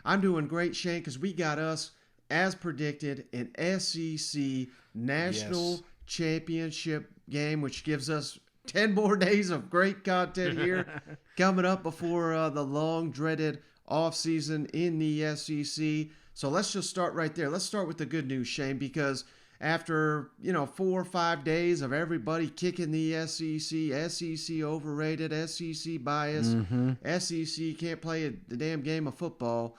I'm doing great, Shane, because we got us, as predicted, an SEC National Championship game, which gives us 10 more days of great content here coming up before the long-dreaded offseason in the SEC. So let's just start right there. Let's start with the good news, Shane, because after, 4 or 5 days of everybody kicking the SEC overrated, SEC bias, SEC can't play the damn game of football,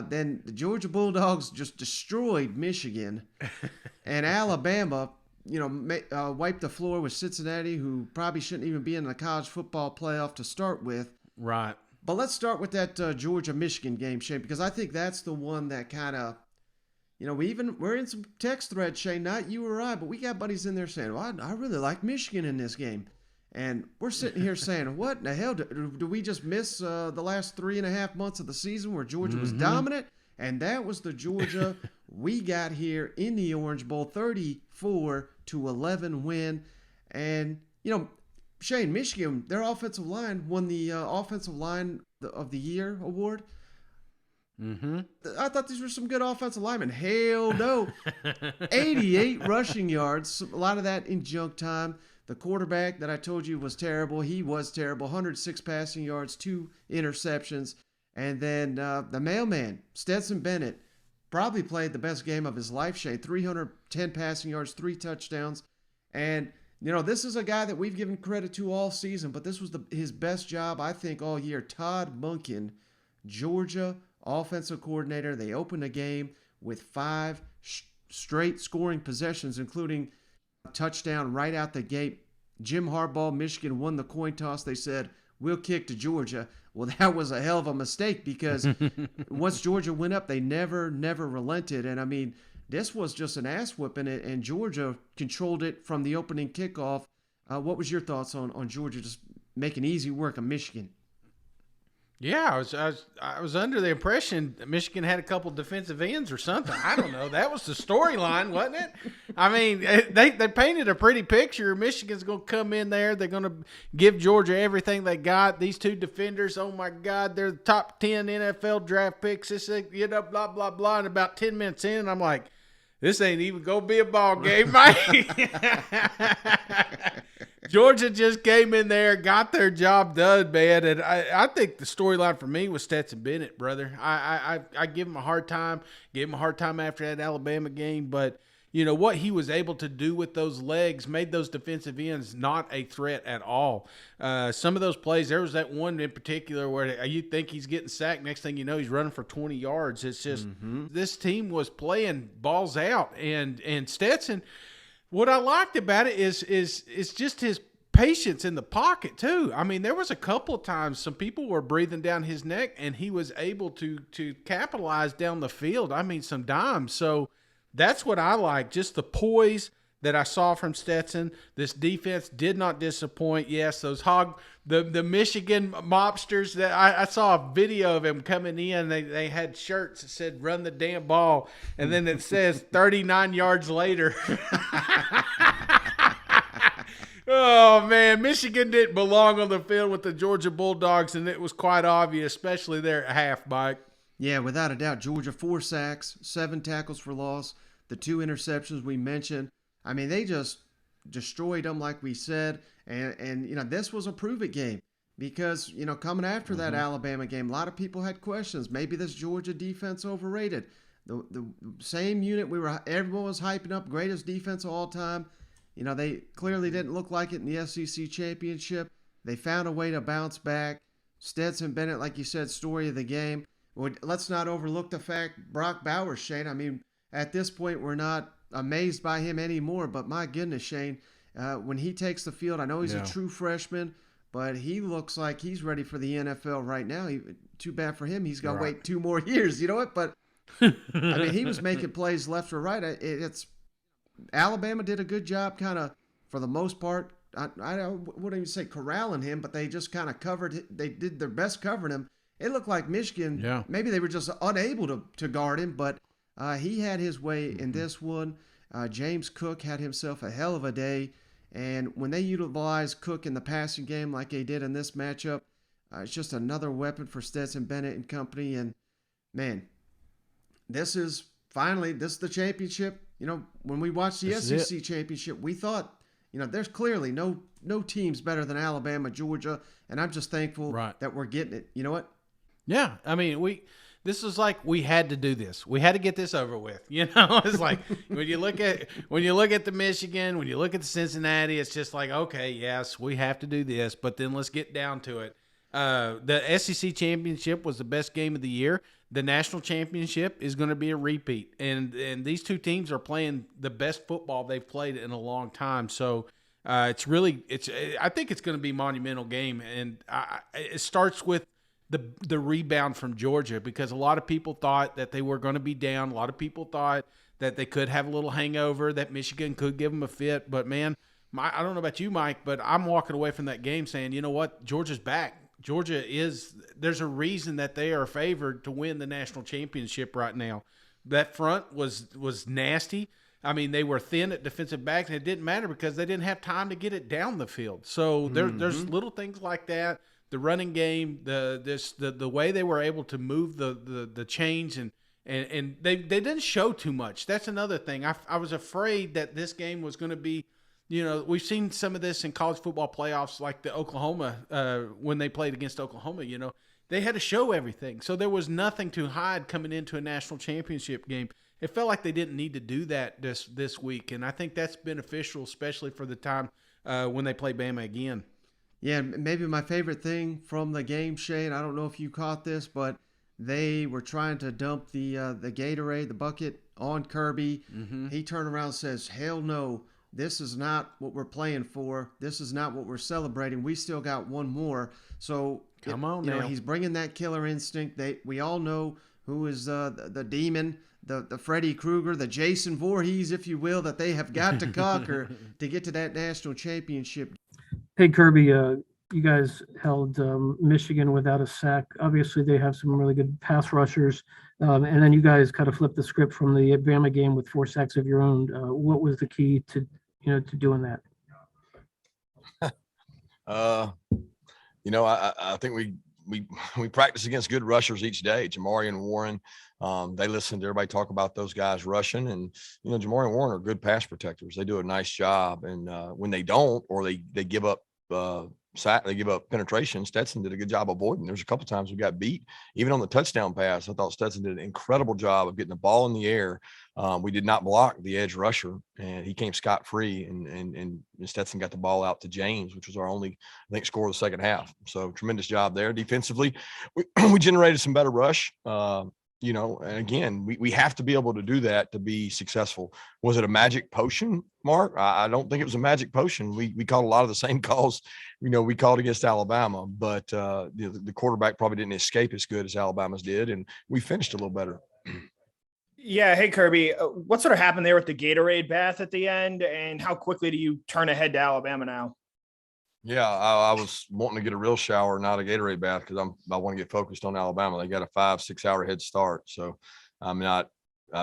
then the Georgia Bulldogs just destroyed Michigan. And Alabama, wiped the floor with Cincinnati, who probably shouldn't even be in the college football playoff to start with. Right. But let's start with that Georgia-Michigan game, Shane, because I think that's the one that kind of, we're in some text threads, Shane, not you or I, but we got buddies in there saying, well, I really like Michigan in this game. And we're sitting here saying, what in the hell? Do we just miss the last 3.5 months of the season where Georgia was dominant? And that was the Georgia we got here in the Orange Bowl, 34-11 win. And, Shane, Michigan, their offensive line won the Offensive Line of the Year award. I thought these were some good offensive linemen. Hell no. 88 rushing yards, a lot of that in junk time. The quarterback that I told you was terrible, he was terrible. 106 passing yards, 2 interceptions. And then the mailman, Stetson Bennett, probably played the best game of his life, Shane. 310 passing yards, 3 touchdowns. And, this is a guy that we've given credit to all season, but this was his best job, I think, all year. Todd Monken, Georgia offensive coordinator. They opened the game with 5 straight scoring possessions, including a touchdown right out the gate. Jim Harbaugh, Michigan, won the coin toss. They said, we'll kick to Georgia. Well, that was a hell of a mistake because once Georgia went up, they never relented. And, this was just an ass whipping, and Georgia controlled it from the opening kickoff. What was your thoughts on Georgia just making easy work of Michigan? Yeah, I was under the impression that Michigan had a couple defensive ends or something. I don't know. That was the storyline, wasn't it? They painted a pretty picture. Michigan's going to come in there. They're going to give Georgia everything they got. These 2 defenders, oh, my God, they're the top 10 NFL draft picks. This, blah, blah, blah. And about 10 minutes in, I'm like, this ain't even going to be a ball game, Mike. Georgia just came in there, got their job done, man. And I think the storyline for me was Stetson Bennett, brother. I give him a hard time. Gave him a hard time after that Alabama game. But, what he was able to do with those legs made those defensive ends not a threat at all. Some of those plays, there was that one in particular where you think he's getting sacked. Next thing you know, he's running for 20 yards. It's just this team was playing balls out. And Stetson, what I liked about it is just his patience in the pocket too. There was a couple of times some people were breathing down his neck, and he was able to capitalize down the field. Some dimes. So that's what I like, just the poise that I saw from Stetson. This defense did not disappoint. Yes, those the Michigan mobsters, that I saw a video of them coming in. They had shirts that said "Run the damn ball," and then it says 39 yards later. Oh, man, Michigan didn't belong on the field with the Georgia Bulldogs, and it was quite obvious, especially there at half, Mike. Yeah, without a doubt. Georgia, 4 sacks, 7 tackles for loss, the 2 interceptions we mentioned. They just destroyed them, like we said. And this was a prove-it game because, coming after that Alabama game, a lot of people had questions. Maybe this Georgia defense overrated. The same unit everyone was hyping up, greatest defense of all time. They clearly didn't look like it in the SEC championship. They found a way to bounce back. Stetson Bennett, like you said, story of the game. Let's not overlook the fact Brock Bowers, Shane. At this point, we're not amazed by him anymore. But my goodness, Shane, when he takes the field, I know he's a true freshman, but he looks like he's ready for the NFL right now. Too bad for him. He's got to wait 2 more years. You know what? But, he was making plays left or right. Alabama did a good job kind of, for the most part, I wouldn't even say corralling him, but they just kind of covered. They did their best covering him. It looked like Michigan, maybe they were just unable to guard him, but he had his way in this one. James Cook had himself a hell of a day, and when they utilized Cook in the passing game like they did in this matchup, it's just another weapon for Stetson Bennett and company. And man, this is the championship. When we watched the This is it. SEC championship, we thought, there's clearly no teams better than Alabama, Georgia, and I'm just thankful Right. that we're getting it. You know what? Yeah, I mean, this is like we had to do this. We had to get this over with. It's like when you look at the Michigan, when you look at the Cincinnati, it's just like, okay, yes, we have to do this, but then let's get down to it. The SEC championship was the best game of the year. The national championship is going to be a repeat, and these two teams are playing the best football they've played in a long time. So I think it's going to be a monumental game, and it starts with the rebound from Georgia, because a lot of people thought that they were going to be down. A lot of people thought that they could have a little hangover, that Michigan could give them a fit. But, man, I don't know about you, Mike, but I'm walking away from that game saying, you know what, Georgia's back. There's a reason that they are favored to win the national championship right now. That front was nasty. I mean, they were thin at defensive backs, and it didn't matter because they didn't have time to get it down the field. So there's little things like that. The running game, the way they were able to move the chains, and they didn't show too much. That's another thing. I was afraid that this game was going to be, we've seen some of this in college football playoffs, like the Oklahoma when they played against Oklahoma. They had to show everything, so there was nothing to hide coming into a national championship game. It felt like they didn't need to do that this week, and I think that's beneficial, especially for the time when they play Bama again. Yeah, maybe my favorite thing from the game, Shane, I don't know if you caught this, but they were trying to dump the Gatorade, the bucket, on Kirby. Mm-hmm. He turned around and says, hell no, this is not what we're playing for. This is not what we're celebrating. We still got one more. So, Come on now. he's bringing that killer instinct. We all know who is the demon, the Freddy Krueger, the Jason Voorhees, if you will, that they have got to conquer to get to that national championship. Hey, Kirby, you guys held Michigan without a sack. Obviously, they have some really good pass rushers. And then you guys kind of flipped the script from the Bama game with 4 sacks of your own. What was the key to doing that? I think we practice against good rushers each day. Jamari and Warren, they listen to everybody talk about those guys rushing, and Jamari and Warren are good pass protectors. They do a nice job, and when they don't, or they give up sack, they give up penetration, Stetson did a good job avoiding. There's a couple times we got beat, even on the touchdown pass. I thought Stetson did an incredible job of getting the ball in the air. We did not block the edge rusher, and he came scot-free, and Stetson got the ball out to James, which was our only, I think, score of the second half. So tremendous job there. Defensively, we generated some better rush. And again, we have to be able to do that to be successful. Was it a magic potion, Mark? I don't think it was a magic potion. We called a lot of the same calls, we called against Alabama, but the quarterback probably didn't escape as good as Alabama's did, and we finished a little better. Yeah. Hey, Kirby, what sort of happened there with the Gatorade bath at the end, and how quickly do you turn ahead to Alabama now? Yeah, I was wanting to get a real shower, not a Gatorade bath, because I want to get focused on Alabama. They got a 5-6 hour head start. So I'll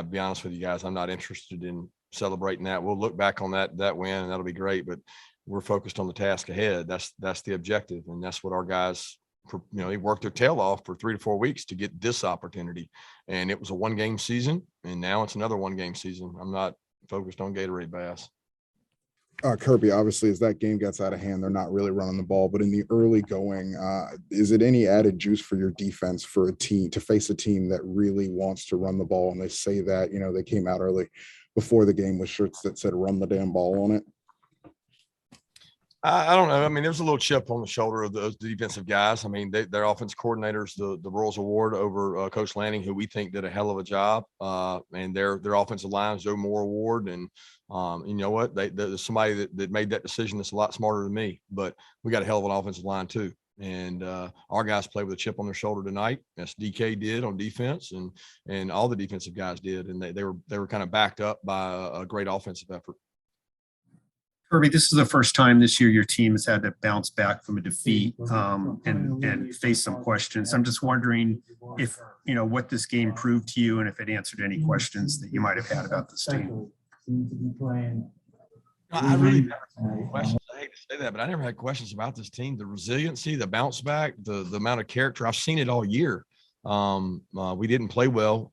be honest with you guys, I'm not interested in celebrating that. We'll look back on that win, and that'll be great, but we're focused on the task ahead. That's the objective. And that's what our guys, they worked their tail off for 3 to 4 weeks to get this opportunity. And it was a 1-game season, and now it's another 1-game season. I'm not focused on Gatorade baths. Kirby, obviously, as that game gets out of hand, they're not really running the ball. But in the early going, is it any added juice for your defense for a team to face a team that really wants to run the ball? And they say that, they came out early before the game with shirts that said "run the damn ball" on it. I don't know. I mean, there was a little chip on the shoulder of those defensive guys. I mean, their offense coordinators, the Royals Award over Coach Lanning, who we think did a hell of a job, and their offensive line, Joe Moore Award, and you know what? There's somebody that made that decision that's a lot smarter than me. But we got a hell of an offensive line too, and our guys played with a chip on their shoulder tonight. As DK did on defense, and all the defensive guys did, and they were kind of backed up by a great offensive effort. Kirby, this is the first time this year your team has had to bounce back from a defeat and face some questions. I'm just wondering if, what this game proved to you and if it answered any questions that you might have had about this team. I really never had questions. I hate to say that, but I never had questions about this team. The resiliency, the bounce back, the amount of character. I've seen it all year. We didn't play well,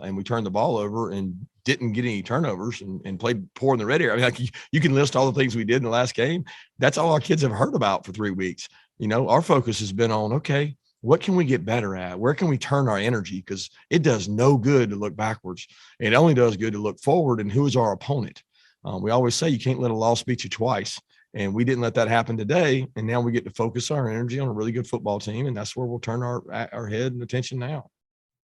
and we turned the ball over and didn't get any turnovers and played poor in the red area. I mean, like you can list all the things we did in the last game. That's all our kids have heard about for 3 weeks. You know, our focus has been on, okay, what can we get better at? Where can we turn our energy? Because it does no good to look backwards. It only does good to look forward. And who is our opponent? We always say you can't let a loss beat you twice. And we didn't let that happen today. And now we get to focus our energy on a really good football team. And that's where we'll turn our head and attention now.